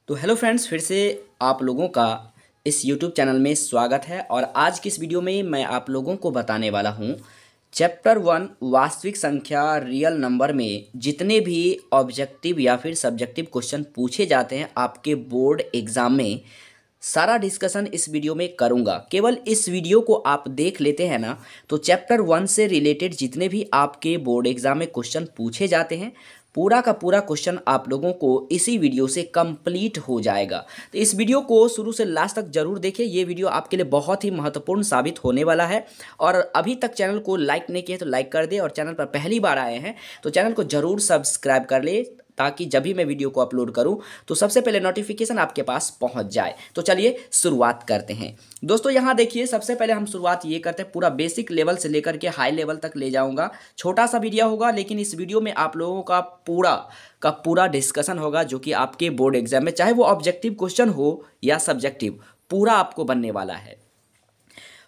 तो hello friends, फिर से आप लोगों का इस यूट्यूब चैनल में स्वागत है। और आज की इस वीडियो में मैं आप लोगों को बताने वाला हूँ चैप्टर 1 वास्तविक संख्या रियल नंबर में जितने भी ऑब्जेक्टिव या फिर सब्जेक्टिव क्वेश्चन पूछे जाते हैं आपके बोर्ड एग्जाम में, सारा डिस्कशन इस वीडियो में करूंगा। केवल इस वीडियो को आप देख लेते हैं ना, तो चैप्टर 1 से रिलेटेड जितने भी आपके बोर्ड एग्जाम में क्वेश्चन पूछे जाते हैं पूरा का पूरा क्वेश्चन आप लोगों को इसी वीडियो से कंप्लीट हो जाएगा। तो इस वीडियो को शुरू से लास्ट तक जरूर देखें, ये वीडियो आपके लिए बहुत ही महत्वपूर्ण साबित होने वाला है। और अभी तक चैनल को लाइक नहीं किया तो लाइक कर दे, और चैनल पर पहली बार आए हैं तो चैनल को जरूर सब्सक्राइब कर ले, ताकि जब भी मैं वीडियो को अपलोड करूं तो सबसे पहले नोटिफिकेशन आपके पास पहुंच जाए। तो चलिए शुरुआत करते हैं दोस्तों। यहां देखिए, सबसे पहले हम शुरुआत ये करते हैं, पूरा बेसिक लेवल से लेकर के हाई लेवल तक ले जाऊंगा। छोटा सा वीडियो होगा, लेकिन इस वीडियो में आप लोगों का पूरा डिस्कशन होगा, जो कि आपके बोर्ड एग्जाम में, चाहे वो ऑब्जेक्टिव क्वेश्चन हो या सब्जेक्टिव, पूरा आपको बनने वाला है।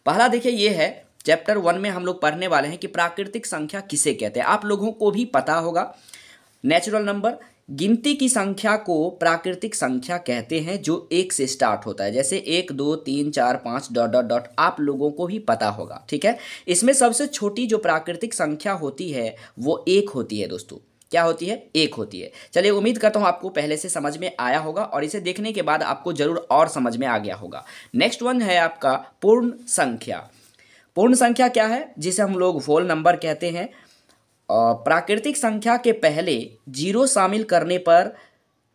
पहला देखिए, ये है चैप्टर 1 में हम लोग पढ़ने वाले हैं कि प्राकृतिक संख्या किसे कहते हैं। आप लोगों को भी पता होगा, नेचुरल नंबर, गिनती की संख्या को प्राकृतिक संख्या कहते हैं जो एक से स्टार्ट होता है, जैसे 1 2 3 4 5 डॉट डॉट डॉट, आप लोगों को भी पता होगा। ठीक है, इसमें सबसे छोटी जो प्राकृतिक संख्या होती है वो एक होती है दोस्तों। क्या होती है? एक होती है। चलिए, उम्मीद करता हूँ आपको पहले से समझ में आया होगा, और इसे देखने के बाद आपको जरूर और समझ में आ गया होगा। नेक्स्ट वन है आपका पूर्ण संख्या। पूर्ण संख्या क्या है? जिसे हम लोग होल नंबर कहते हैं। प्राकृतिक संख्या के पहले जीरो शामिल करने पर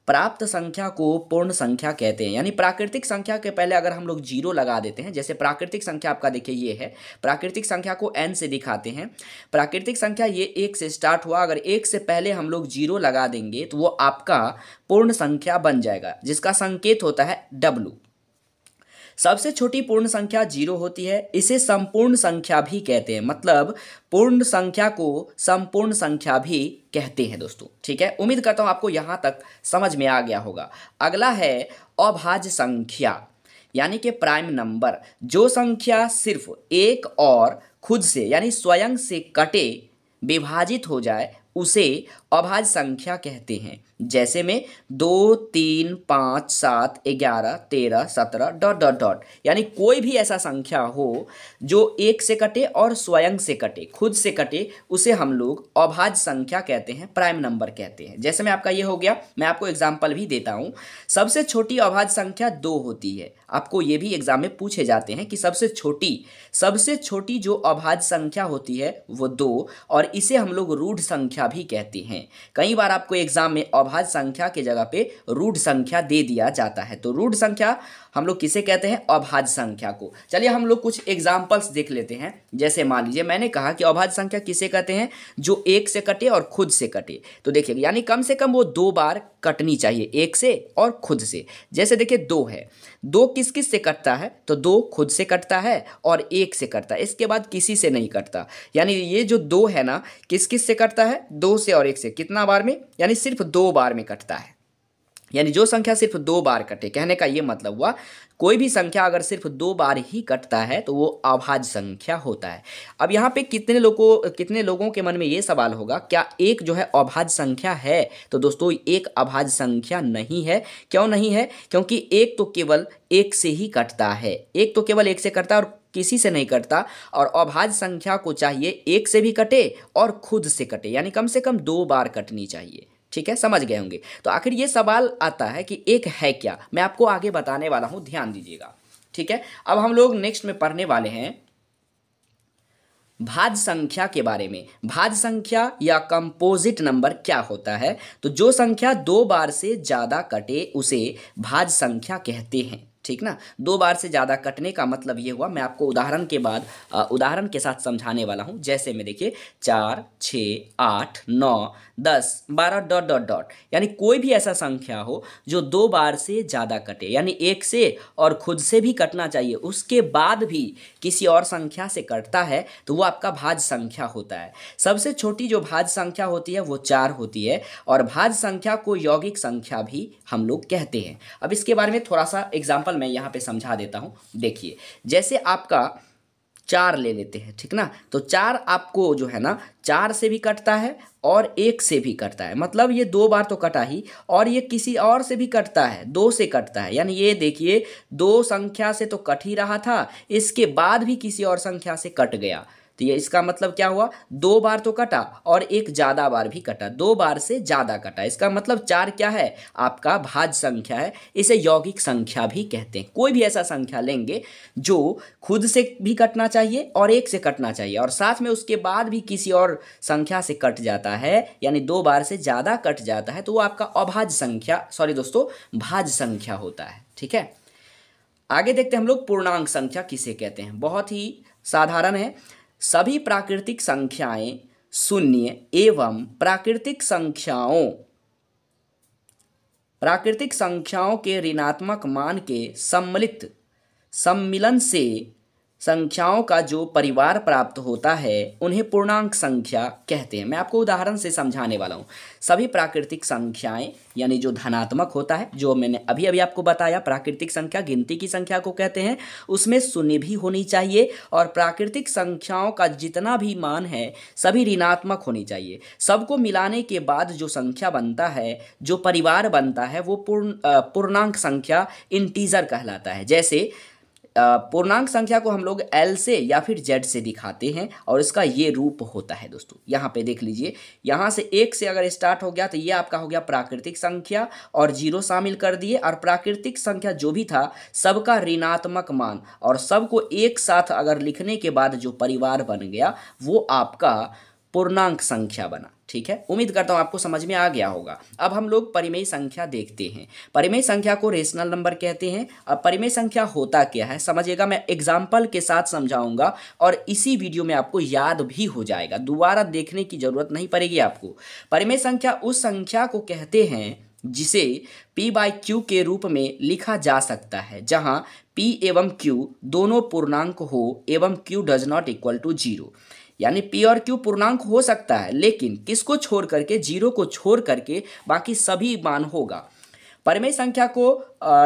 प्राप्त संख्या को पूर्ण संख्या कहते हैं। यानी प्राकृतिक संख्या के पहले अगर हम लोग जीरो लगा देते हैं, जैसे प्राकृतिक संख्या आपका देखिए ये है, प्राकृतिक संख्या को n से दिखाते हैं। प्राकृतिक संख्या ये 1 से स्टार्ट हुआ, अगर 1 से पहले हम लोग जीरो लगा देंगे तो वो आपका पूर्ण संख्या बन जाएगा, जिसका संकेत होता है W। सबसे छोटी पूर्ण संख्या जीरो होती है, इसे संपूर्ण संख्या भी कहते हैं। मतलब पूर्ण संख्या को संपूर्ण संख्या भी कहते हैं दोस्तों। ठीक है, उम्मीद करता हूं आपको यहां तक समझ में आ गया होगा। अगला है अभाज्य संख्या, यानी कि प्राइम नंबर। जो संख्या सिर्फ एक और खुद से यानी स्वयं से कटे विभाजित हो जाए उसे अभाज्य संख्या कहते हैं। जैसे में 2 3 5 7 11 13 17 डॉट डॉट डॉट, यानी कोई भी ऐसा संख्या हो जो एक से कटे और स्वयं से कटे, खुद से कटे, उसे हम लोग अभाज्य संख्या कहते हैं, प्राइम नंबर कहते हैं। जैसे में आपका ये हो गया, मैं आपको एग्जांपल भी देता हूं। सबसे छोटी अभाज्य संख्या 2 होती है। आपको ये भी एग्जाम में पूछे जाते हैं कि सबसे छोटी जो अभाज्य संख्या होती है वो 2, और इसे हम लोग रूढ़ संख्या भी कहते हैं। कई बार आपको एग्जाम में अभाज्य संख्या के जगह पे रूढ़ संख्या दे दिया जाता है। तो रूढ़ संख्या हम लोग किसे कहते हैं? अभाज्य संख्या को। चलिए हम लोग कुछ एग्जांपल्स देख लेते हैं। जैसे मान लीजिए, मैंने कहा कि अभाज्य संख्या किसे कहते हैं? जो एक से कटे और खुद से कटे। तो देखिए, यानी कम से कम वो 2 बार कटनी चाहिए, एक से और खुद से। जैसे देखिए 2 है, 2 किस किस से कटता है? तो 2 खुद से कटता है और एक से कटता है, इसके बाद किसी से नहीं कटता। यानी ये जो 2 है ना, किस किस से कटता है? 2 से और 1 से। कितना बार में? यानी सिर्फ 2 बार में कटता है। यानी जो संख्या सिर्फ 2 बार कटे, कहने का ये मतलब हुआ, कोई भी संख्या अगर सिर्फ 2 बार ही कटता है तो वो अभाज्य संख्या होता है। अब यहाँ पे कितने लोगों के मन में ये सवाल होगा, क्या एक जो है अभाज्य संख्या है? तो दोस्तों, एक अभाज्य संख्या नहीं है। क्यों नहीं है? क्योंकि एक तो केवल एक से ही कटता है, एक तो केवल एक से कटता है और किसी से नहीं कटता। और अभाज्य संख्या को चाहिए एक से भी कटे और खुद से कटे, यानी कम से कम 2 बार कटनी चाहिए। ठीक है, समझ गए होंगे। तो आखिर ये सवाल आता है कि एक है क्या, मैं आपको आगे बताने वाला हूं, ध्यान दीजिएगा। ठीक है, अब हम लोग नेक्स्ट में पढ़ने वाले हैं भाज्य संख्या के बारे में। भाज्य संख्या या कंपोजिट नंबर क्या होता है? तो जो संख्या 2 बार से ज्यादा कटे उसे भाज्य संख्या कहते हैं। ठीक ना, 2 बार से ज्यादा कटने का मतलब ये हुआ, मैं आपको उदाहरण के साथ समझाने वाला हूं। जैसे में देखिए 4 6 8 9 10 12 डॉट डॉट डॉट, यानी कोई भी ऐसा संख्या हो जो 2 बार से ज्यादा कटे, यानी एक से और खुद से भी कटना चाहिए, उसके बाद भी किसी और संख्या से कटता है, तो वो आपका भाज्य संख्या होता है। सबसे छोटी जो भाज्य संख्या होती है वो 4 होती है, और भाज्य संख्या को यौगिक संख्या भी हम लोग कहते हैं। अब इसके बारे में थोड़ा सा एग्जाम्पल मैं यहाँ पे समझा देता हूँ। देखिए, जैसे आपका 4 ले लेते हैं, ठीक ना। तो 4 आपको जो है ना 4 से भी कटता है और 1 से भी कटता है, मतलब ये 2 बार तो कटा ही, और ये किसी और से भी कटता है, 2 से कटता है। यानी ये देखिए 2 संख्या से तो कट ही रहा था, इसके बाद भी किसी और संख्या से कट गया। तो ये इसका मतलब क्या हुआ, 2 बार तो कटा और एक ज़्यादा बार भी कटा, 2 बार से ज़्यादा कटा। इसका मतलब 4 क्या है, आपका भाज्य संख्या है। इसे यौगिक संख्या भी कहते हैं। कोई भी ऐसा संख्या लेंगे जो खुद से भी कटना चाहिए और 1 से कटना चाहिए और साथ में उसके बाद भी किसी और संख्या से कट जाता है, यानी 2 बार से ज़्यादा कट जाता है, तो वो आपका अभाज्य संख्या, सॉरी दोस्तों, भाज्य संख्या होता है। ठीक है, आगे देखते हैं हम लोग पूर्णांक संख्या किसे कहते हैं। बहुत ही साधारण है, सभी प्राकृतिक संख्याएं शून्य एवं प्राकृतिक संख्याओं के ऋणात्मक मान के सम्मिलन से संख्याओं का जो परिवार प्राप्त होता है उन्हें पूर्णांक संख्या कहते हैं। मैं आपको उदाहरण से समझाने वाला हूँ। सभी प्राकृतिक संख्याएं यानी जो धनात्मक होता है, जो मैंने अभी अभी आपको बताया, प्राकृतिक संख्या गिनती की संख्या को कहते हैं, उसमें शून्य भी होनी चाहिए और प्राकृतिक संख्याओं का जितना भी मान है सभी ऋणात्मक होनी चाहिए। सबको मिलाने के बाद जो संख्या बनता है, जो परिवार बनता है, वो पूर्णांक संख्या इंटीजर कहलाता है। जैसे पूर्णांक संख्या को हम लोग L से या फिर Z से दिखाते हैं और इसका ये रूप होता है। दोस्तों यहाँ पे देख लीजिए, यहाँ से 1 से अगर स्टार्ट हो गया तो ये आपका हो गया प्राकृतिक संख्या और 0 शामिल कर दिए, और प्राकृतिक संख्या जो भी था सबका ऋणात्मक मान और सबको एक साथ अगर लिखने के बाद जो परिवार बन गया वो आपका पूर्णांक संख्या बना। ठीक है, उम्मीद करता हूँ आपको समझ में आ गया होगा। अब हम लोग परिमेय संख्या देखते हैं। परिमेय संख्या को रेशनल नंबर कहते हैं। अब परिमेय संख्या होता क्या है समझिएगा, मैं एग्जाम्पल के साथ समझाऊंगा और इसी वीडियो में आपको याद भी हो जाएगा, दोबारा देखने की जरूरत नहीं पड़ेगी आपको। परिमेय संख्या उस संख्या को कहते हैं जिसे p/q के रूप में लिखा जा सकता है, जहां p एवं q दोनों पूर्णांक हो एवं q does not equal to 0। यानी p और q पूर्णांक हो सकता है, लेकिन किसको छोड़ करके, 0 को छोड़ करके बाकी सभी मान होगा। परिमेय संख्या को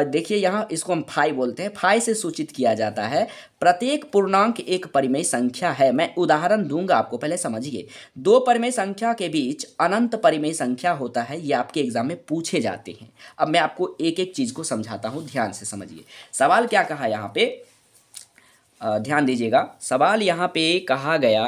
देखिए यहाँ इसको हम फाई बोलते हैं, फाई से सूचित किया जाता है। प्रत्येक पूर्णांक एक परिमेय संख्या है। मैं उदाहरण दूंगा आपको, पहले समझिए। 2 परिमेय संख्या के बीच अनंत परिमेय संख्या होता है, ये आपके एग्जाम में पूछे जाते हैं। अब मैं आपको एक एक चीज को समझाता हूँ, ध्यान से समझिए। सवाल क्या कहा यहाँ पे, ध्यान दीजिएगा। सवाल यहाँ पे कहा गया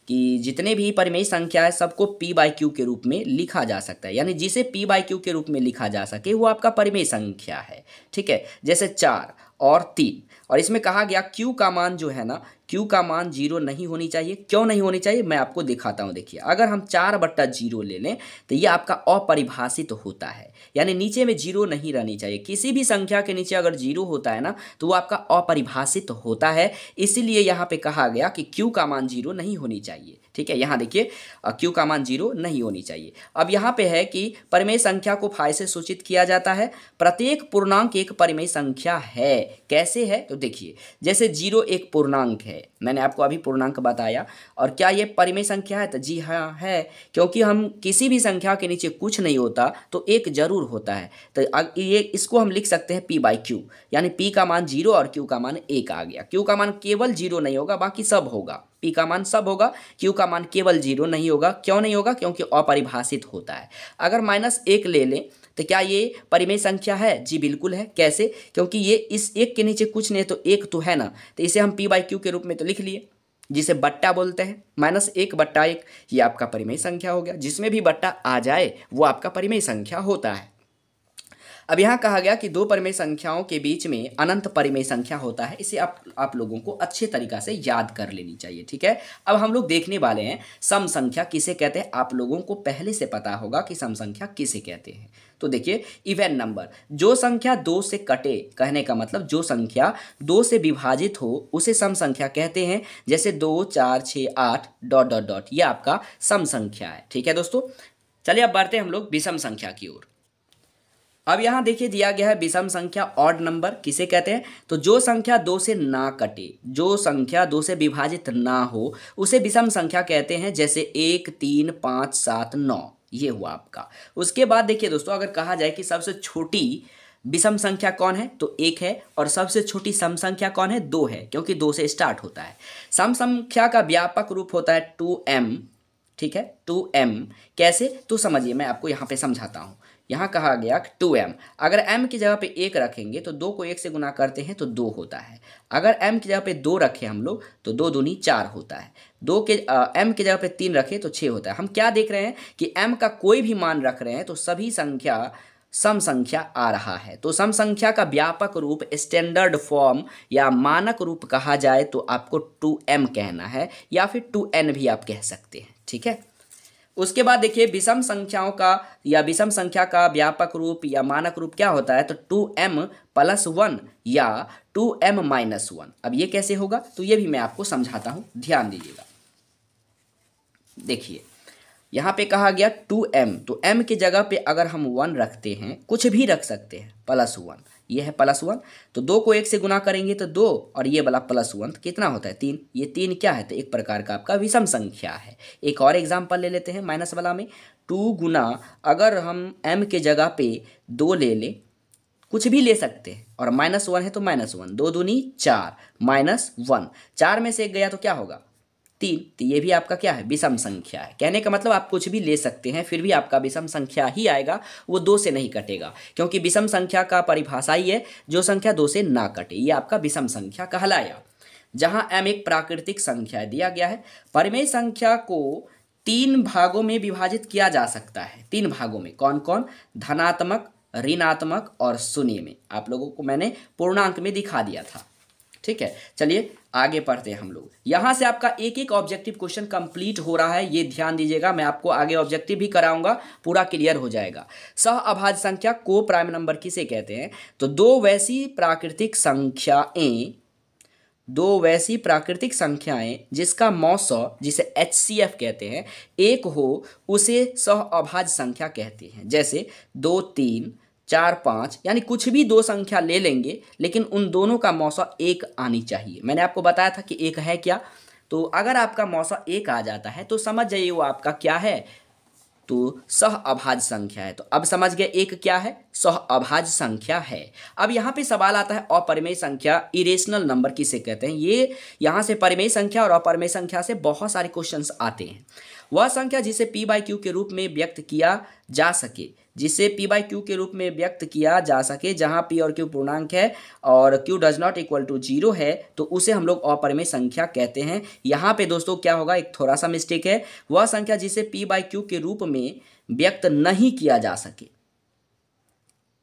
कि जितने भी परिमेय संख्या है सबको p/q के रूप में लिखा जा सकता है, यानी जिसे p/q के रूप में लिखा जा सके वो आपका परिमेय संख्या है। ठीक है, जैसे 4 और 3, और इसमें कहा गया q का मान जो है ना, q का मान 0 नहीं होनी चाहिए। क्यों नहीं होनी चाहिए मैं आपको दिखाता हूँ। देखिए, अगर हम 4/0 ले लें तो ये आपका अपरिभाषित होता है, यानी नीचे में 0 नहीं रहनी चाहिए। किसी भी संख्या के नीचे अगर 0 होता है ना तो वो आपका अपरिभाषित होता है, इसीलिए यहाँ पे कहा गया कि q का मान 0 नहीं होनी चाहिए। ठीक है, यहाँ देखिए q का मान 0 नहीं होनी चाहिए। अब यहाँ पे है कि परिमेय संख्या को फाई से सूचित किया जाता है। प्रत्येक पूर्णांक एक परिमेय संख्या है। कैसे है तो देखिए, जैसे 0 एक पूर्णांक है, मैंने आपको अभी पूर्णांक बताया। और क्या ये परिमेय संख्या है तो जी हाँ है, क्योंकि हम किसी भी संख्या के नीचे कुछ नहीं होता तो 1 जरूर होता है। तो ये इसको हम लिख सकते हैं p/q, यानी p का मान 0 और q का मान 1 आ गया। q का मान केवल 0 नहीं होगा, बाकी सब होगा। p का मान सब होगा, q का मान केवल 0 नहीं होगा। क्यों नहीं होगा, क्योंकि अपरिभाषित होता है। अगर -1 ले लें तो क्या ये परिमेय संख्या है? जी बिल्कुल है। कैसे? क्योंकि ये इस 1 के नीचे कुछ नहीं, तो 1 तो है ना, तो इसे हम p/q के रूप में तो लिख लिए, जिसे बट्टा बोलते हैं। -1/1 ये आपका परिमेय संख्या हो गया। जिसमें भी बट्टा आ जाए वो आपका परिमेय संख्या होता है। अब यहाँ कहा गया कि 2 परिमेय संख्याओं के बीच में अनंत परिमेय संख्या होता है। इसे आप लोगों को अच्छे तरीका से याद कर लेनी चाहिए। ठीक है, अब हम लोग देखने वाले हैं सम संख्या किसे कहते हैं। आप लोगों को पहले से पता होगा कि सम संख्या किसे कहते हैं। तो देखिए, इवन नंबर, जो संख्या 2 से कटे, कहने का मतलब जो संख्या 2 से विभाजित हो उसे सम संख्या कहते हैं। जैसे 2, 4, 6, 8 ... ये आपका सम संख्या है। ठीक है दोस्तों, चलिए अब बढ़ते हैं हम लोग विषम संख्या की ओर। अब यहाँ देखिए दिया गया है विषम संख्या ऑड नंबर किसे कहते हैं। तो जो संख्या 2 से ना कटे, जो संख्या 2 से विभाजित ना हो उसे विषम संख्या कहते हैं। जैसे 1, 3, 5, 7, 9 ये हुआ आपका। उसके बाद देखिए दोस्तों, अगर कहा जाए कि सबसे छोटी विषम संख्या कौन है? तो 1 है। और सबसे छोटी सम संख्या कौन है? 2 है, क्योंकि 2 से स्टार्ट होता है। सम संख्या का व्यापक रूप होता है 2m। ठीक है, 2m। कैसे? तो समझिए, मैं आपको यहाँ पे समझाता हूँ। यहाँ कहा गया 2m, अगर m की जगह पे 1 रखेंगे तो 2 को 1 से गुना करते हैं तो 2 होता है। अगर m की जगह पे 2 रखें हम लोग तो 2 दूनी 4 होता है। m की जगह पे 3 रखें तो 6 होता है। हम क्या देख रहे हैं कि m का कोई भी मान रख रहे हैं तो सभी संख्या सम संख्या आ रहा है। तो सम संख्या का व्यापक रूप, स्टैंडर्ड फॉर्म या मानक रूप कहा जाए तो आपको 2m कहना है, या फिर 2n भी आप कह सकते हैं। ठीक है, उसके बाद देखिए विषम संख्याओं का या विषम संख्या का व्यापक रूप या मानक रूप क्या होता है? तो 2m+1 या 2m-1। अब ये कैसे होगा? तो ये भी मैं आपको समझाता हूँ, ध्यान दीजिएगा। देखिए यहाँ पे कहा गया 2m, तो m की जगह पे अगर हम 1 रखते हैं, कुछ भी रख सकते हैं, +1, ये है +1, तो 2 को 1 से गुना करेंगे तो 2, और ये वाला +1 तो कितना होता है? 3। ये 3 क्या है? तो एक प्रकार का आपका विषम संख्या है। एक और एग्जाम्पल ले लेते हैं माइनस वाला में। 2 गुना, अगर हम m के जगह पे 2 ले लें, कुछ भी ले सकते हैं, और -1 है तो -1, 2 दूनी 4, -1, 4 में से 1 गया तो क्या होगा? 3। तो ये भी आपका क्या है? विषम संख्या है। कहने का मतलब आप कुछ भी ले सकते हैं, फिर भी आपका विषम संख्या ही आएगा, वो 2 से नहीं कटेगा, क्योंकि विषम संख्या का परिभाषा ही है जो संख्या 2 से ना कटे, ये आपका विषम संख्या कहलाया। जहाँ m एक प्राकृतिक संख्या दिया गया है। परिमेय संख्या को 3 भागों में विभाजित किया जा सकता है। 3 भागों में कौन कौन? धनात्मक, ऋणात्मक और शून्य में। आप लोगों को मैंने पूर्णांक में दिखा दिया था। ठीक है, चलिए आगे पढ़ते हैं हम लोग। यहाँ से आपका एक एक ऑब्जेक्टिव क्वेश्चन कंप्लीट हो रहा है, ये ध्यान दीजिएगा। मैं आपको आगे ऑब्जेक्टिव भी कराऊंगा, पूरा क्लियर हो जाएगा। सह अभाज्य संख्या को प्राइम नंबर किसे कहते हैं? तो दो वैसी प्राकृतिक संख्याएं जिसका मौसो, जिसे HCF कहते हैं, एक हो, उसे सह अभाज्य संख्या कहते हैं। जैसे 2, 3, 4, 5, यानी कुछ भी 2 संख्या ले लेंगे, लेकिन उन दोनों का मौसा 1 आनी चाहिए। मैंने आपको बताया था कि 1 है क्या, तो अगर आपका मौसा 1 आ जाता है तो समझ जाइए वो आपका क्या है? तो सह अभाज्य संख्या है। तो अब समझ गए 1 क्या है? सह अभाज्य संख्या है। अब यहाँ पे सवाल आता है अपरिमेय संख्या, इरेशनल नंबर किसे कहते हैं? ये यहाँ से परिमेय संख्या और अपरिमेय संख्या से बहुत सारे क्वेश्चंस आते हैं। वह संख्या जिसे p/q के रूप में व्यक्त किया जा सके, जहाँ p और q पूर्णांक है और q does not equal to 0 है, तो उसे हम लोग अपरिमेय संख्या कहते हैं। यहाँ पे दोस्तों क्या होगा? एक थोड़ा सा मिस्टेक है। वह संख्या जिसे p/q के रूप में व्यक्त नहीं किया जा सके,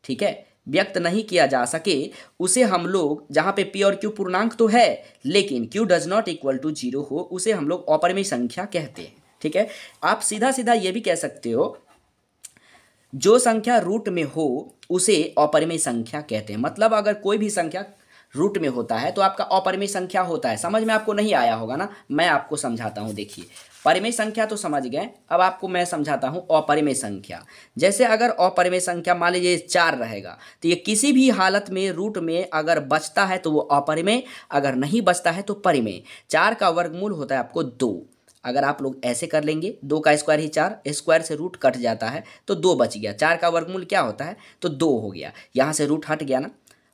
ठीक है, व्यक्त नहीं किया जा सके, उसे हम लोग, जहाँ पे p और q पूर्णांक तो है लेकिन q does not equal to 0 हो, उसे हम लोग अपरिमेय संख्या कहते हैं। ठीक है, आप सीधा सीधा ये भी कह सकते हो, जो संख्या रूट में हो उसे अपरिमेय संख्या कहते हैं। मतलब अगर कोई भी संख्या रूट में होता है तो आपका अपरिमेय संख्या होता है। समझ में आपको नहीं आया होगा ना, मैं आपको समझाता हूँ। देखिए, परिमेय संख्या तो समझ गए, अब आपको मैं समझाता हूँ अपरिमेय संख्या। जैसे अगर अपरिमेय संख्या मान लीजिए 4 रहेगा, तो ये किसी भी हालत में रूट में अगर बचता है तो वो अपरिमेय, अगर नहीं बचता है तो परिमेय। 4 का वर्गमूल होता है आपको 2। अगर आप लोग ऐसे कर लेंगे, 2 का स्क्वायर ही 4, स्क्वायर से रूट कट जाता है तो 2 बच गया। 4 का वर्गमूल क्या होता है? तो 2 हो गया। यहाँ से रूट हट गया ना,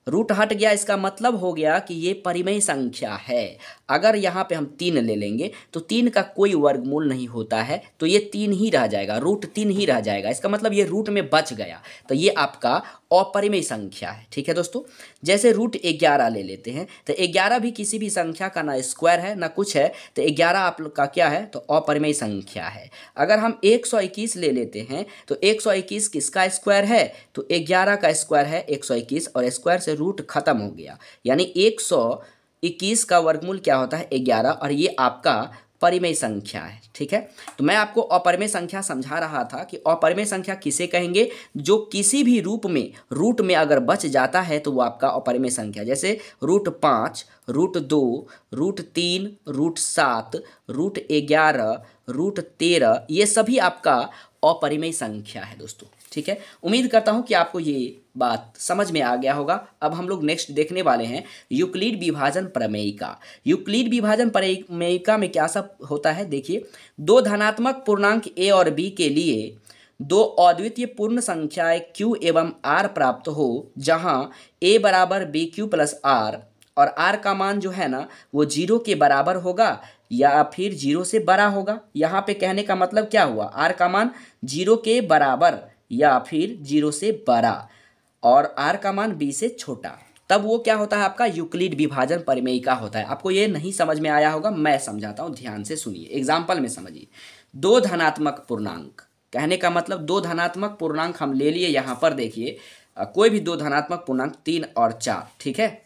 रूट हट गया, इसका मतलब हो गया कि ये परिमेय संख्या है। अगर यहाँ पे हम 3 ले लेंगे तो 3 का कोई वर्गमूल नहीं होता है, तो ये 3 ही रह जाएगा, रूट 3 ही रह जाएगा। इसका मतलब ये रूट में बच गया, तो ये आपका अपरिमेय संख्या है। ठीक है दोस्तों, जैसे रूट 11 ले लेते हैं, तो 11 भी किसी भी संख्या का ना स्क्वायर है ना कुछ है, तो 11 आप लोग का क्या है? तो अपरिमेय संख्या है। अगर हम 121 ले लेते हैं तो 121 किसका स्क्वायर है? तो 11 का स्क्वायर है 121, और स्क्वायर से रूट खत्म हो गया, यानी 121 का वर्गमूल क्या होता है? 11, और ये आपका परिमेय संख्या है। ठीक है, तो मैं आपको अपरिमेय संख्या समझा रहा था कि अपरिमेय संख्या किसे कहेंगे? जो किसी भी रूट में अगर बच जाता है तो वो आपका अपरिमेय संख्या। जैसे √5, √2, √3, √7, √11, √13, ये सभी आपका अपरिमेय संख्या है दोस्तों। ठीक है, उम्मीद करता हूं कि आपको ये बात समझ में आ गया होगा। अब हम लोग नेक्स्ट देखने वाले हैं यूक्लिड विभाजन प्रमेयिका। यूक्लिड विभाजन प्रमेयिका में क्या सब होता है? देखिए, 2 धनात्मक पूर्णांक a और b के लिए दो अद्वितीय पूर्ण संख्याएं q एवं r प्राप्त हो जहां a बराबर बी क्यू प्लस आर और r का मान जो है ना वो 0 के बराबर होगा या फिर 0 से बड़ा होगा। यहाँ पे कहने का मतलब क्या हुआ, r का मान 0 के बराबर या फिर 0 से बड़ा और r का मान b से छोटा, तब वो क्या होता है, आपका यूक्लिड विभाजन प्रमेय का होता है। आपको ये नहीं समझ में आया होगा, मैं समझाता हूँ, ध्यान से सुनिए, एग्जाम्पल में समझिए। दो धनात्मक पूर्णांक, कहने का मतलब दो धनात्मक पूर्णांक हम ले लिए। यहाँ पर देखिए कोई भी दो धनात्मक पूर्णांक 3 और 4, ठीक है।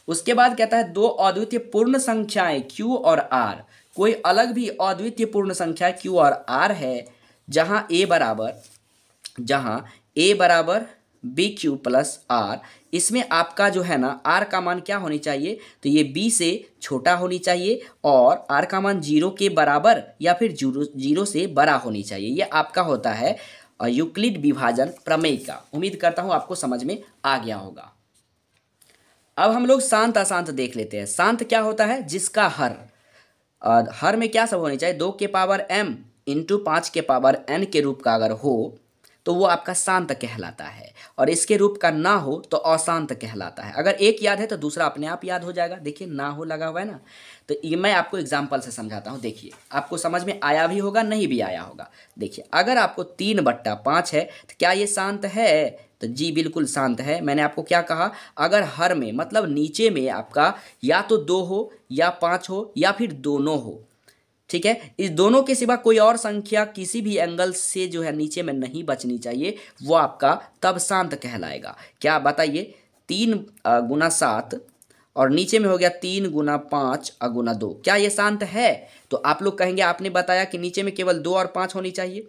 उसके बाद कहता है दो अद्वितीय पूर्ण संख्याएं q और r, कोई अलग भी अद्वितीय पूर्ण संख्या q और r है जहां a बराबर बी क्यू प्लस आर। इसमें आपका जो है ना r का मान क्या होनी चाहिए, तो ये b से छोटा होनी चाहिए और r का मान 0 के बराबर या फिर 0 से बड़ा होनी चाहिए। ये आपका होता है यूक्लिड विभाजन प्रमेय का। उम्मीद करता हूँ आपको समझ में आ गया होगा। अब हम लोग शांत अशांत देख लेते हैं। शांत क्या होता है, जिसका हर में क्या सब होनी चाहिए, 2 के पावर m इंटू 5 के पावर n के रूप का अगर हो तो वो आपका शांत कहलाता है, और इसके रूप का ना हो तो अशांत कहलाता है। अगर एक याद है तो दूसरा अपने आप याद हो जाएगा। देखिए ना हो लगा हुआ है ना, तो ये मैं आपको एग्जाम्पल से समझाता हूँ। देखिए आपको समझ में आया भी होगा, नहीं भी आया होगा। देखिए अगर आपको 3/5 है तो क्या ये शांत है, तो जी बिल्कुल शांत है। मैंने आपको क्या कहा, अगर हर में मतलब नीचे में आपका या तो 2 हो या 5 हो या फिर दोनों हो, ठीक है, इस दोनों के सिवा कोई और संख्या किसी भी एंगल से जो है नीचे में नहीं बचनी चाहिए, वो आपका तब शांत कहलाएगा। क्या बताइए, 3 गुना 7 और नीचे में हो गया 3 गुना 5 गुना 2, क्या ये शांत है? तो आप लोग कहेंगे आपने बताया कि नीचे में केवल 2 और 5 होनी चाहिए,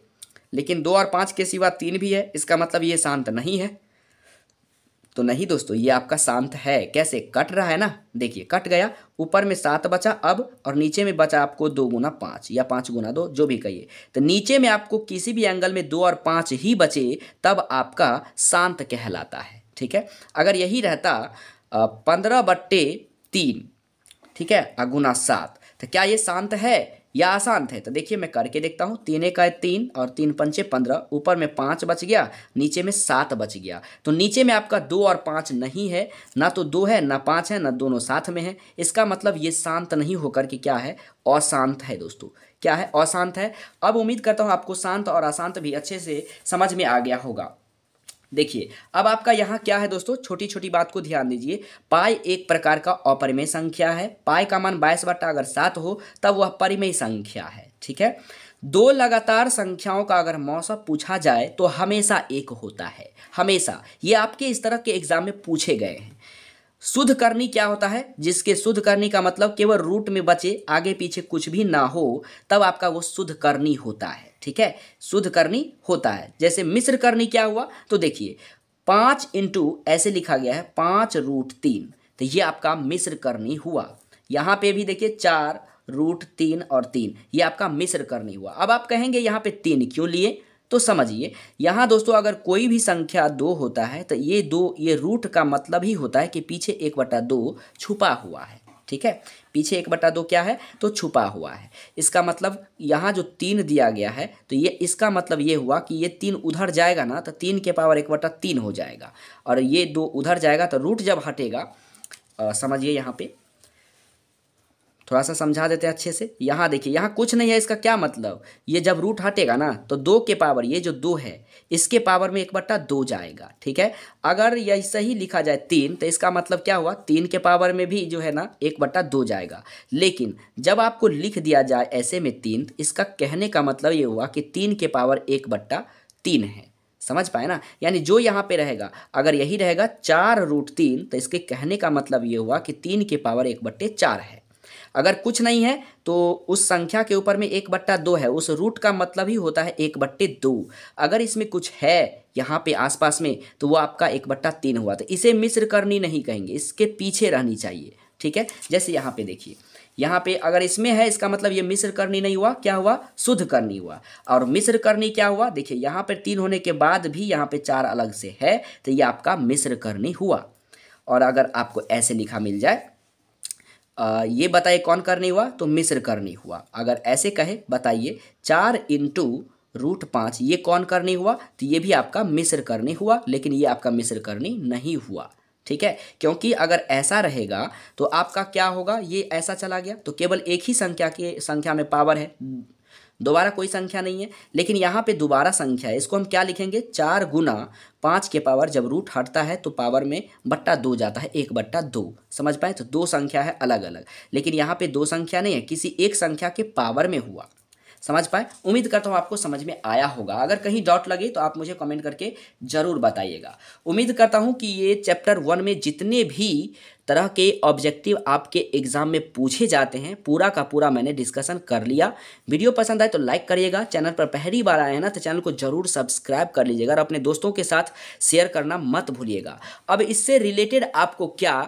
लेकिन 2 और 5 के सिवा 3 भी है, इसका मतलब ये शांत नहीं है। तो नहीं दोस्तों, ये आपका शांत है। कैसे कट रहा है ना, देखिए कट गया, ऊपर में 7 बचा अब, और नीचे में बचा आपको 2 गुना 5 या 5 गुना 2, जो भी कहिए। तो नीचे में आपको किसी भी एंगल में 2 और 5 ही बचे तब आपका शांत कहलाता है, ठीक है। अगर यही रहता 15/3, ठीक है, गुना 7, तो क्या ये शांत है या अशांत है? तो देखिए मैं करके देखता हूँ। 3 का 3 और 3 पंचे 15, ऊपर में 5 बच गया, नीचे में 7 बच गया। तो नीचे में आपका 2 और 5 नहीं है, ना तो 2 है ना 5 है, ना दोनों साथ में है। इसका मतलब ये शांत नहीं होकर के क्या है, अशांत है दोस्तों। क्या है, अशांत है। अब उम्मीद करता हूँ आपको शांत और अशांत भी अच्छे से समझ में आ गया होगा। देखिए अब आपका यहाँ क्या है दोस्तों, छोटी छोटी बात को ध्यान दीजिए। पाई एक प्रकार का अपरिमेय संख्या है। पाई का मान 22/7 हो तब वह परिमेय संख्या है, ठीक है। दो लगातार संख्याओं का अगर मौसा पूछा जाए तो हमेशा एक होता है, हमेशा। ये आपके इस तरह के एग्जाम में पूछे गए हैं। शुद्ध करनी क्या होता है, जिसके शुद्ध करनी का मतलब केवल रूट में बचे, आगे पीछे कुछ भी ना हो, तब आपका वो शुद्ध करनी होता है, ठीक है। शुद्ध करनी होता है। जैसे मिश्र करनी क्या हुआ, तो देखिए 5 इंटू ऐसे लिखा गया है 5√3, तो ये आपका मिश्र करनी हुआ। यहाँ पे भी देखिए 4√3 और 3, ये आपका मिश्र करनी हुआ। अब आप कहेंगे यहाँ पे 3 क्यों लिए, तो समझिए यहाँ दोस्तों अगर कोई भी संख्या 2 होता है तो ये रूट का मतलब ही होता है कि पीछे 1/2 छुपा हुआ है, ठीक है। पीछे 1/2 क्या है, तो छुपा हुआ है। इसका मतलब यहाँ जो 3 दिया गया है तो ये इसका मतलब ये हुआ कि ये 3 उधर जाएगा ना, तो 3 के पावर 1/3 हो जाएगा, और ये 2 उधर जाएगा तो रूट जब हटेगा, समझिए यहाँ पे थोड़ा सा समझा देते हैं अच्छे से। यहाँ देखिए यहाँ कुछ नहीं है, इसका क्या मतलब, ये जब रूट हटेगा ना तो 2 के पावर, ये जो 2 है इसके पावर में 1/2 जाएगा, ठीक है। अगर यह सही लिखा जाए 3, तो इसका मतलब क्या हुआ, 3 के पावर में भी जो है ना 1/2 जाएगा। लेकिन जब आपको लिख दिया जाए ऐसे में 3, तो इसका कहने का मतलब ये हुआ कि 3 के पावर 1/3 है। समझ पाए ना, यानी जो यहाँ पे रहेगा, अगर यही रहेगा 4√3, तो इसके कहने का मतलब ये हुआ कि 3 के पावर 1/4 है। अगर कुछ नहीं है तो उस संख्या के ऊपर में 1/2 है, उस रूट का मतलब ही होता है 1/2। अगर इसमें कुछ है यहाँ पे आसपास में तो वो आपका 1/3 हुआ, तो इसे मिश्र करनी नहीं कहेंगे, इसके पीछे रहनी चाहिए, ठीक है। जैसे यहाँ पे देखिए, यहाँ पे अगर इसमें है इसका मतलब ये मिश्र करनी नहीं हुआ, क्या हुआ, शुद्ध करनी हुआ। और मिश्र करनी क्या हुआ, देखिए यहाँ पे 3 होने के बाद भी यहाँ पे 4 अलग से है, तो ये आपका मिश्र करनी हुआ। और अगर आपको ऐसे लिखा मिल जाए, ये बताइए कौन करनी हुआ, तो मिश्र करनी हुआ। अगर ऐसे कहे बताइए 4 इंटू √5 ये कौन करनी हुआ, तो ये भी आपका मिश्र करनी हुआ, लेकिन ये आपका मिश्र करनी नहीं हुआ। ठीक है, क्योंकि अगर ऐसा रहेगा तो आपका क्या होगा, ये ऐसा चला गया तो केवल एक ही संख्या में पावर है, दोबारा कोई संख्या नहीं है। लेकिन यहाँ पे दोबारा संख्या है, इसको हम क्या लिखेंगे, 4 गुना 5 के पावर, जब रूट हटता है तो पावर में बट्टा 2 जाता है, 1/2। समझ पाए, तो दो संख्या है अलग अलग, लेकिन यहाँ पे दो संख्या नहीं है, किसी एक संख्या के पावर में हुआ। समझ पाए, उम्मीद करता हूँ आपको समझ में आया होगा। अगर कहीं डाउट लगे तो आप मुझे कमेंट करके ज़रूर बताइएगा। उम्मीद करता हूँ कि ये चैप्टर 1 में जितने भी तरह के ऑब्जेक्टिव आपके एग्जाम में पूछे जाते हैं पूरा का पूरा मैंने डिस्कशन कर लिया। वीडियो पसंद आए तो लाइक करिएगा, चैनल पर पहली बार आए हैं ना तो चैनल को जरूर सब्सक्राइब कर लीजिएगा और अपने दोस्तों के साथ शेयर करना मत भूलिएगा। अब इससे रिलेटेड आपको क्या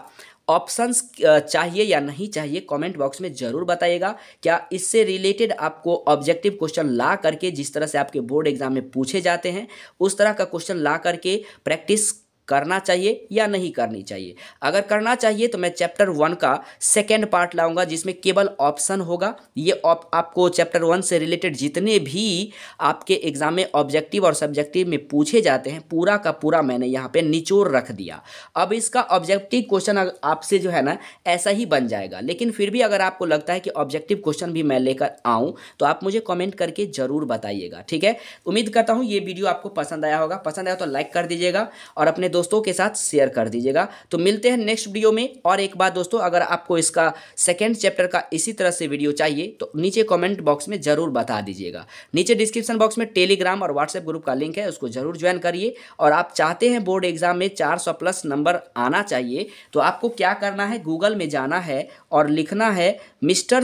ऑप्शंस चाहिए या नहीं चाहिए, कमेंट बॉक्स में ज़रूर बताइएगा। क्या इससे रिलेटेड आपको ऑब्जेक्टिव क्वेश्चन ला करके, जिस तरह से आपके बोर्ड एग्जाम में पूछे जाते हैं उस तरह का क्वेश्चन ला करके प्रैक्टिस करना चाहिए या नहीं करनी चाहिए? अगर करना चाहिए तो मैं चैप्टर 1 का सेकेंड पार्ट लाऊंगा जिसमें केवल ऑप्शन होगा। ये आपको चैप्टर 1 से रिलेटेड जितने भी आपके एग्जाम में ऑब्जेक्टिव और सब्जेक्टिव में पूछे जाते हैं पूरा का पूरा मैंने यहाँ पे निचोड़ रख दिया। अब इसका ऑब्जेक्टिव क्वेश्चन आपसे जो है ना ऐसा ही बन जाएगा, लेकिन फिर भी अगर आपको लगता है कि ऑब्जेक्टिव क्वेश्चन भी मैं लेकर आऊँ तो आप मुझे कॉमेंट करके ज़रूर बताइएगा। ठीक है, उम्मीद करता हूँ ये वीडियो आपको पसंद आया होगा। पसंद आया तो लाइक कर दीजिएगा और अपने दोस्तों के साथ शेयर कर दीजिएगा। तो मिलते हैं नेक्स्ट वीडियो में। और एक बात दोस्तों, अगर आपको इसका सेकेंड चैप्टर का इसी तरह से वीडियो चाहिए तो नीचे कमेंट बॉक्स में जरूर बता दीजिएगा। नीचे डिस्क्रिप्शन बॉक्स में टेलीग्राम और व्हाट्सएप ग्रुप का लिंक है, उसको जरूर ज्वाइन करिए। और आप चाहते हैं बोर्ड एग्जाम में 400+ नंबर आना चाहिए तो आपको क्या करना है, गूगल में जाना है और लिखना है मिस्टर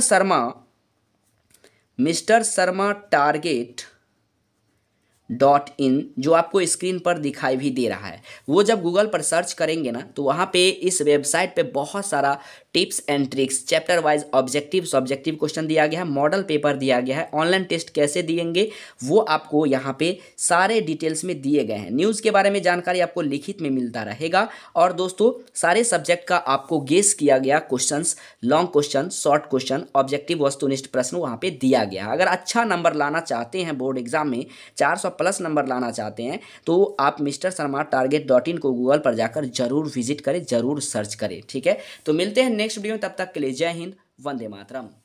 शर्मा टारगेट .in, जो आपको स्क्रीन पर दिखाई भी दे रहा है। वो जब गूगल पर सर्च करेंगे ना तो वहाँ पे इस वेबसाइट पे बहुत सारा tips and tricks, chapter wise objective question दिया गया है, मॉडल पेपर दिया गया है, ऑनलाइन टेस्ट कैसे दिएंगे वो आपको यहाँ पे सारे डिटेल्स में दिए गए हैं। न्यूज़ के बारे में जानकारी आपको लिखित में मिलता रहेगा। और दोस्तों सारे सब्जेक्ट का आपको गेस किया गया questions, long question, short question, objective वस्तुनिष्ठ प्रश्न वहाँ पे दिया गया है। अगर अच्छा नंबर लाना चाहते हैं बोर्ड एग्जाम में, 400+ नंबर लाना चाहते हैं तो आप मिस्टर शर्मा टारगेट .in को गूगल पर जाकर जरूर विजिट करें, जरूर सर्च करें। ठीक है, तो मिलते हैं नेक्स्ट वीडियो में, तब तक के लिए जय हिंद, वंदे मातरम।